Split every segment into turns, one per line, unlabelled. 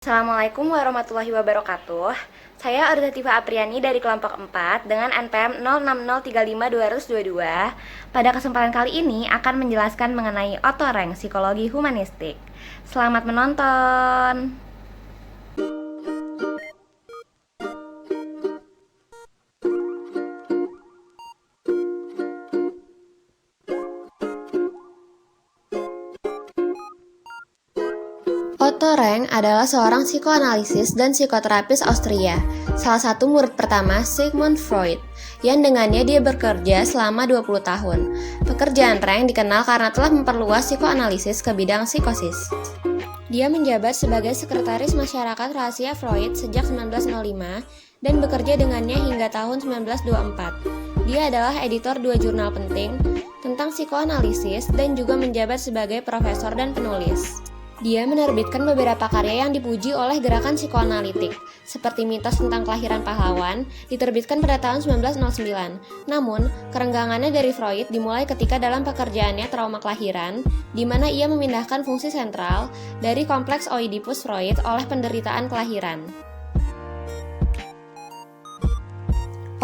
Assalamualaikum warahmatullahi wabarakatuh. Saya Arzativa Apriani dari kelompok 4 dengan NPM 06035222. Pada kesempatan kali ini akan menjelaskan mengenai otorank psikologi humanistik. Selamat menonton. Otto Rank adalah seorang psikoanalisis dan psikoterapis Austria, salah satu murid pertama Sigmund Freud, yang dengannya dia bekerja selama 20 tahun. Pekerjaan Rank dikenal karena telah memperluas psikoanalisis ke bidang psikosis. Dia menjabat sebagai sekretaris masyarakat rahasia Freud sejak 1905 dan bekerja dengannya hingga tahun 1924. Dia adalah editor 2 jurnal penting tentang psikoanalisis dan juga menjabat sebagai profesor dan penulis. Dia menerbitkan beberapa karya yang dipuji oleh gerakan psikoanalitik, seperti Mitos tentang Kelahiran Pahlawan, diterbitkan pada tahun 1909. Namun, kerenggangannya dari Freud dimulai ketika dalam pekerjaannya Trauma Kelahiran, di mana ia memindahkan fungsi sentral dari kompleks Oedipus Freud oleh penderitaan kelahiran.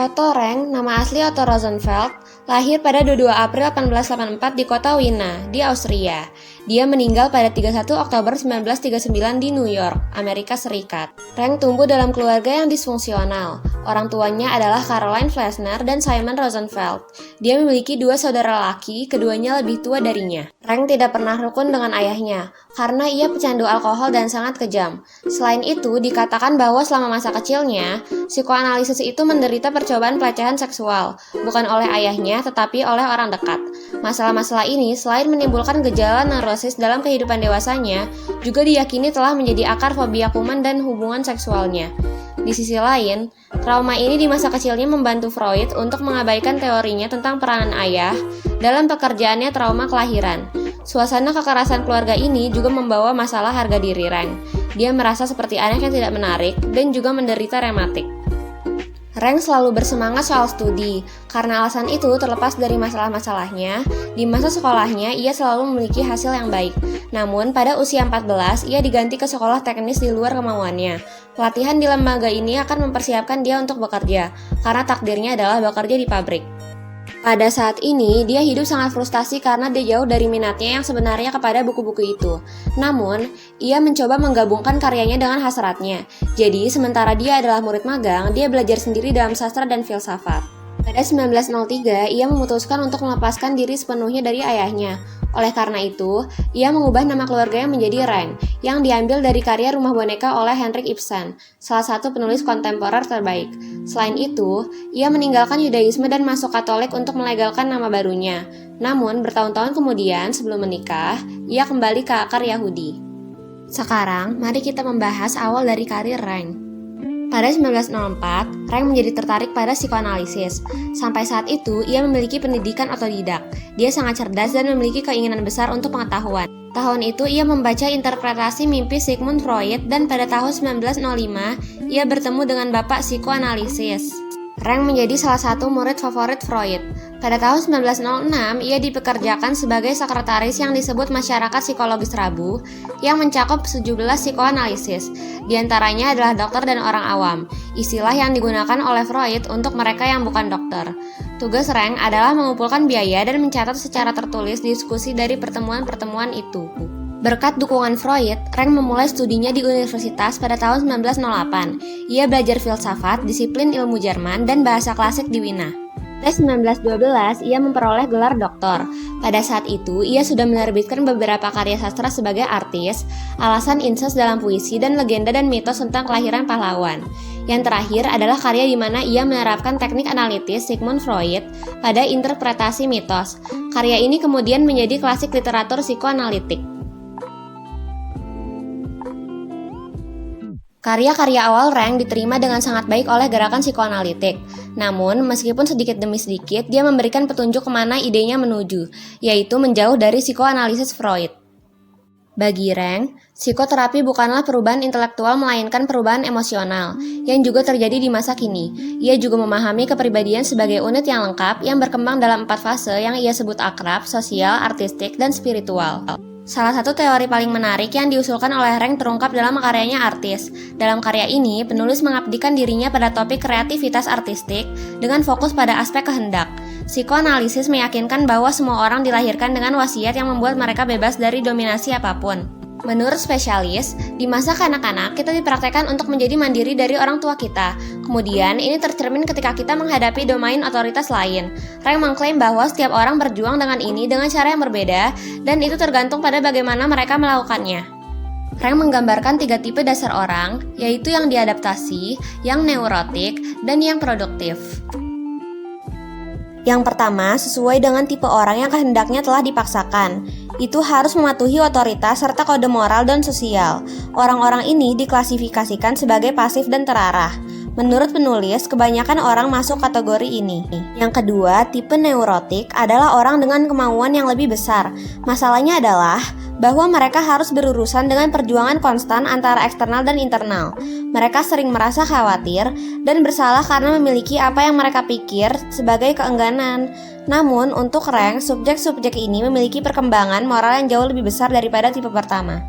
Otto Rank, nama asli Otto Rosenfeld, lahir pada 22 April 1884 di kota Wiener, di Austria. Dia meninggal pada 31 Oktober 1939 di New York, Amerika Serikat. Rank tumbuh dalam keluarga yang disfungsional. Orang tuanya adalah Caroline Flesner dan Simon Rosenfeld. Dia memiliki 2 saudara laki, keduanya lebih tua darinya. Rank tidak pernah rukun dengan ayahnya, karena ia pecandu alkohol dan sangat kejam. Selain itu, dikatakan bahwa selama masa kecilnya, psikoanalisis itu menderita percobaan pelecehan seksual, bukan oleh ayahnya, tetapi oleh orang dekat. Masalah-masalah ini, selain menimbulkan gejala neurosis dalam kehidupan dewasanya, juga diyakini telah menjadi akar fobia kuman dan hubungan seksualnya. Di sisi lain, trauma ini di masa kecilnya membantu Freud untuk mengabaikan teorinya tentang peranan ayah dalam pekerjaannya trauma kelahiran. Suasana kekerasan keluarga ini juga membawa masalah harga diri Rank. Dia merasa seperti anak yang tidak menarik dan juga menderita rematik. Rank selalu bersemangat soal studi. Karena alasan itu, terlepas dari masalah-masalahnya, di masa sekolahnya ia selalu memiliki hasil yang baik. Namun, pada usia 14, ia diganti ke sekolah teknis di luar kemauannya. Pelatihan di lembaga ini akan mempersiapkan dia untuk bekerja, karena takdirnya adalah bekerja di pabrik. Pada saat ini, dia hidup sangat frustasi karena dia jauh dari minatnya yang sebenarnya kepada buku-buku itu. Namun, ia mencoba menggabungkan karyanya dengan hasratnya. Jadi, sementara dia adalah murid magang, dia belajar sendiri dalam sastra dan filsafat. Pada 1903, ia memutuskan untuk melepaskan diri sepenuhnya dari ayahnya. Oleh karena itu, ia mengubah nama keluarganya menjadi Rank, yang diambil dari karya Rumah Boneka oleh Henrik Ibsen, salah satu penulis kontemporer terbaik. Selain itu, ia meninggalkan Yudaisme dan masuk Katolik untuk melegalkan nama barunya. Namun, bertahun-tahun kemudian, sebelum menikah, ia kembali ke akar Yahudi. Sekarang, mari kita membahas awal dari karir Rank. Pada 1904, Rank menjadi tertarik pada psikoanalisis. Sampai saat itu, ia memiliki pendidikan otodidak. Dia sangat cerdas dan memiliki keinginan besar untuk pengetahuan. Tahun itu, ia membaca interpretasi mimpi Sigmund Freud dan pada tahun 1905, ia bertemu dengan bapak psikoanalisis. Rank menjadi salah satu murid favorit Freud. Pada tahun 1906, ia dipekerjakan sebagai sekretaris yang disebut Masyarakat Psikologis Rabu, yang mencakup 17 psikoanalisis. Di antaranya adalah dokter dan orang awam, istilah yang digunakan oleh Freud untuk mereka yang bukan dokter. Tugas Rank adalah mengumpulkan biaya dan mencatat secara tertulis diskusi dari pertemuan-pertemuan itu. Berkat dukungan Freud, Rank memulai studinya di universitas pada tahun 1908. Ia belajar filsafat, disiplin ilmu Jerman, dan bahasa klasik di Wiener. Pada 1912, ia memperoleh gelar doktor. Pada saat itu, ia sudah menerbitkan beberapa karya sastra sebagai artis, alasan incest dalam puisi, dan legenda dan mitos tentang kelahiran pahlawan. Yang terakhir adalah karya di mana ia menerapkan teknik analitis Sigmund Freud pada interpretasi mitos. Karya ini kemudian menjadi klasik literatur psikoanalitik. Karya-karya awal Rank diterima dengan sangat baik oleh gerakan psikoanalitik. Namun, meskipun sedikit demi sedikit, dia memberikan petunjuk kemana idenya menuju, yaitu menjauh dari psikoanalisis Freud. Bagi Rank, psikoterapi bukanlah perubahan intelektual melainkan perubahan emosional, yang juga terjadi di masa kini. Ia juga memahami kepribadian sebagai unit yang lengkap yang berkembang dalam 4 fase yang ia sebut akrab, sosial, artistik, dan spiritual. Salah satu teori paling menarik yang diusulkan oleh Rank terungkap dalam karyanya Artis. Dalam karya ini, penulis mengabdikan dirinya pada topik kreativitas artistik dengan fokus pada aspek kehendak. Psikoanalisis meyakinkan bahwa semua orang dilahirkan dengan wasiat yang membuat mereka bebas dari dominasi apapun. Menurut spesialis, di masa kanak-kanak kita dipraktekkan untuk menjadi mandiri dari orang tua kita. Kemudian, ini tercermin ketika kita menghadapi domain otoritas lain. Rank mengklaim bahwa setiap orang berjuang dengan ini dengan cara yang berbeda, dan itu tergantung pada bagaimana mereka melakukannya. Rank menggambarkan 3 tipe dasar orang, yaitu yang diadaptasi, yang neurotik, dan yang produktif. Yang pertama, sesuai dengan tipe orang yang kehendaknya telah dipaksakan. Itu harus mematuhi otoritas serta kode moral dan sosial. Orang-orang ini diklasifikasikan sebagai pasif dan terarah. Menurut penulis, kebanyakan orang masuk kategori ini. Yang kedua, tipe neurotik adalah orang dengan kemauan yang lebih besar. Masalahnya adalah bahwa mereka harus berurusan dengan perjuangan konstan antara eksternal dan internal. Mereka sering merasa khawatir dan bersalah karena memiliki apa yang mereka pikir sebagai keengganan. Namun, untuk Rank, subjek-subjek ini memiliki perkembangan moral yang jauh lebih besar daripada tipe pertama.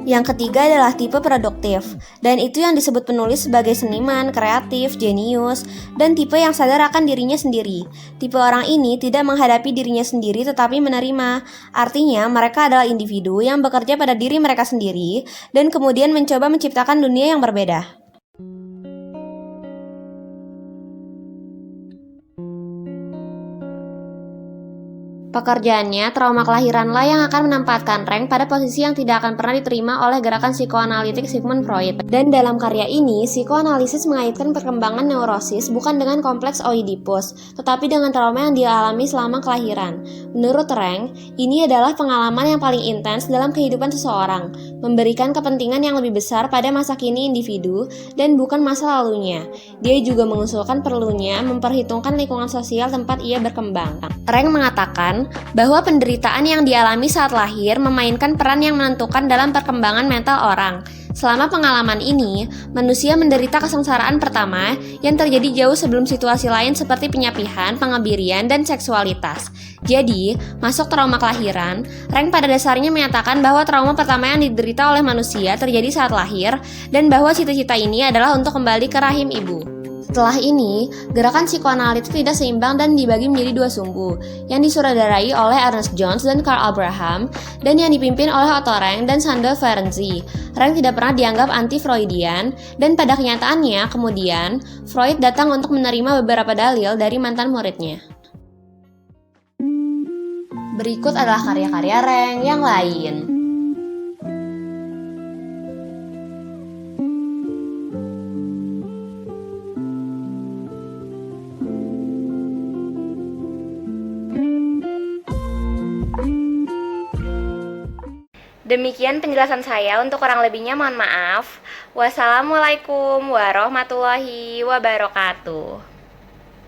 Yang ketiga adalah tipe produktif, dan itu yang disebut penulis sebagai seniman, kreatif, jenius, dan tipe yang sadar akan dirinya sendiri. Tipe orang ini tidak menghadapi dirinya sendiri tetapi menerima. Artinya, mereka adalah individu yang bekerja pada diri mereka sendiri dan kemudian mencoba menciptakan dunia yang berbeda. Pekerjaannya, trauma kelahiranlah yang akan menempatkan Rank pada posisi yang tidak akan pernah diterima oleh gerakan psikoanalitik Sigmund Freud. Dan dalam karya ini, psikoanalisis mengaitkan perkembangan neurosis bukan dengan kompleks Oedipus, tetapi dengan trauma yang dialami selama kelahiran. Menurut Rank, ini adalah pengalaman yang paling intens dalam kehidupan seseorang, memberikan kepentingan yang lebih besar pada masa kini individu dan bukan masa lalunya. Dia juga mengusulkan perlunya memperhitungkan lingkungan sosial tempat ia berkembang. Rank mengatakan bahwa penderitaan yang dialami saat lahir memainkan peran yang menentukan dalam perkembangan mental orang. Selama pengalaman ini, manusia menderita kesengsaraan pertama yang terjadi jauh sebelum situasi lain seperti penyapihan, pengebirian, dan seksualitas. Jadi, masuk trauma kelahiran, Rank pada dasarnya menyatakan bahwa trauma pertama yang diderita oleh manusia terjadi saat lahir dan bahwa cita-cita ini adalah untuk kembali ke rahim ibu. Setelah ini, gerakan psikoanalitik tidak seimbang dan dibagi menjadi 2 sumbu, yang disutradarai oleh Ernest Jones dan Carl Abraham, dan yang dipimpin oleh Otto Rank dan Sandor Ferenczi. Rank tidak pernah dianggap anti-Freudian, dan pada kenyataannya, kemudian, Freud datang untuk menerima beberapa dalil dari mantan muridnya. Berikut adalah karya-karya Rank yang lain. Demikian penjelasan saya, untuk kurang lebihnya mohon maaf. Wassalamualaikum warahmatullahi wabarakatuh.